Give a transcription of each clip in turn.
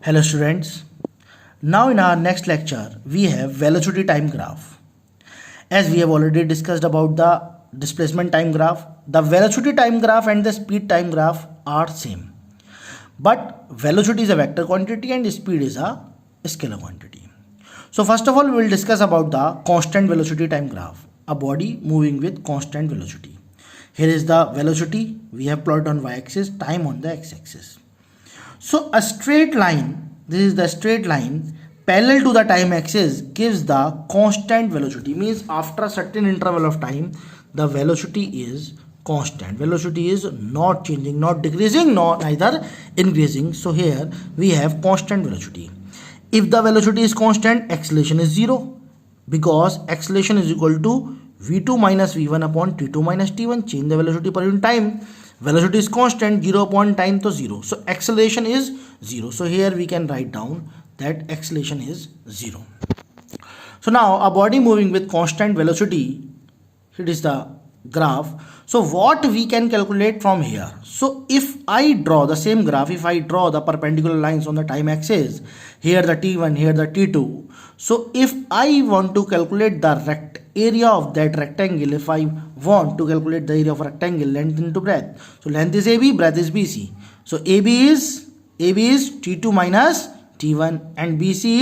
Hello students. Now in our next lecture we have velocity time graph. As we have already discussed about the displacement time graph, the velocity time graph and the speed time graph are same. But velocity is a vector quantity and speed is a scalar quantity. So first of all we will discuss about the constant velocity time graph, a body moving with constant velocity. Here is the velocity, we have plotted on y-axis, time on the x-axis. So a straight line, this is the straight line parallel to the time axis gives the constant velocity, means after a certain interval of time the velocity is constant. Velocity is not changing, not decreasing, nor neither increasing. So here we have constant velocity. If the velocity is constant, acceleration is 0 because acceleration is equal to v2 minus v1 upon t2 minus t1. Change the velocity per unit time. Velocity is constant, 0 upon time to 0. So acceleration is 0. So here we can write down that acceleration is 0. So now a body moving with constant velocity, it is the graph. So what we can calculate from here? So if I draw the same graph, if I draw the perpendicular lines on the time axis, here the t1, here the t2. So if I want to calculate the area of that rectangle, if I want to calculate the area of rectangle, length into breadth. So length is AB, breadth is BC. So AB is T2 minus T1 and BC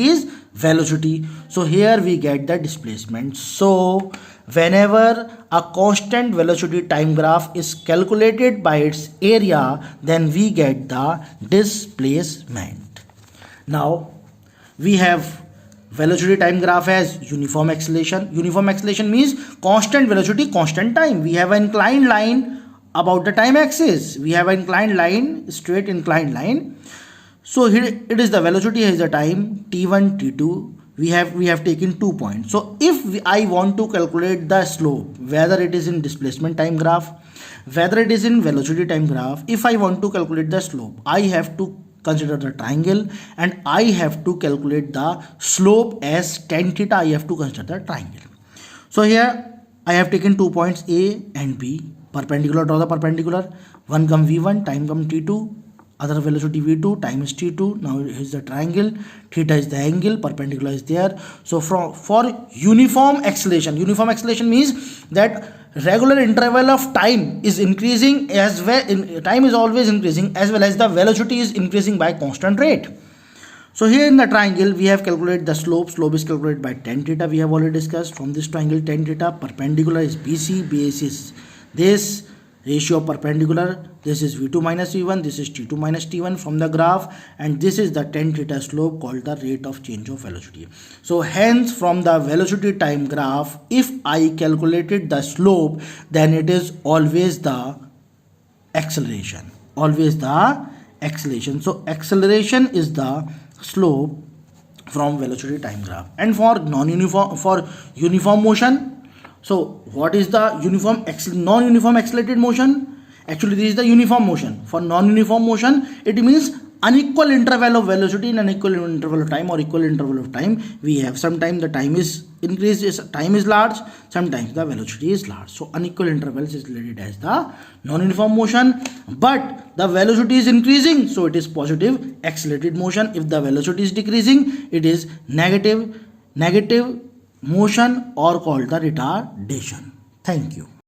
is velocity. So here we get the displacement. So whenever a constant velocity time graph is calculated by its area, then we get the displacement. Now we have velocity time graph as uniform acceleration. Uniform acceleration means constant velocity, constant time. We have an inclined line about the time axis. We have an inclined line, straight inclined line. So here it is the velocity, here is the time, t1, t2. We have taken 2 points. So if I want to calculate the slope, whether it is in displacement time graph, whether it is in velocity time graph, if I want to calculate the slope, I have to consider the triangle and I have to calculate the slope as tan theta. I have to consider the triangle. So here I have taken 2 points A and B. Perpendicular, draw the perpendicular. One come V1, time come T2. Other velocity V2, time is T2. Now here is the triangle. Theta is the angle, perpendicular is there. So for uniform acceleration means that regular interval of time is increasing as well. Time is always increasing as well as the velocity is increasing by constant rate. So here in the triangle we have calculated the slope. Slope is calculated by tan theta. We have already discussed. From this triangle tan theta, perpendicular is BC. Base is this ratio of perpendicular. This is v2 minus v1, this is t2 minus t1 from the graph, and this is the tan theta slope called the rate of change of velocity. So hence from the velocity time graph, if I calculated the slope, then it is always the acceleration, So acceleration is the slope from velocity time graph. And for uniform motion, so what is the non-uniform accelerated motion? Actually this is the uniform motion. For non-uniform motion, it means unequal interval of velocity in unequal interval of time or equal interval of time. We have sometimes the time is increased, time is large, sometimes the velocity is large. So unequal intervals is related as the non-uniform motion, but the velocity is increasing, so it is positive accelerated motion. If the velocity is decreasing, it is negative motion or called the retardation. Thank you.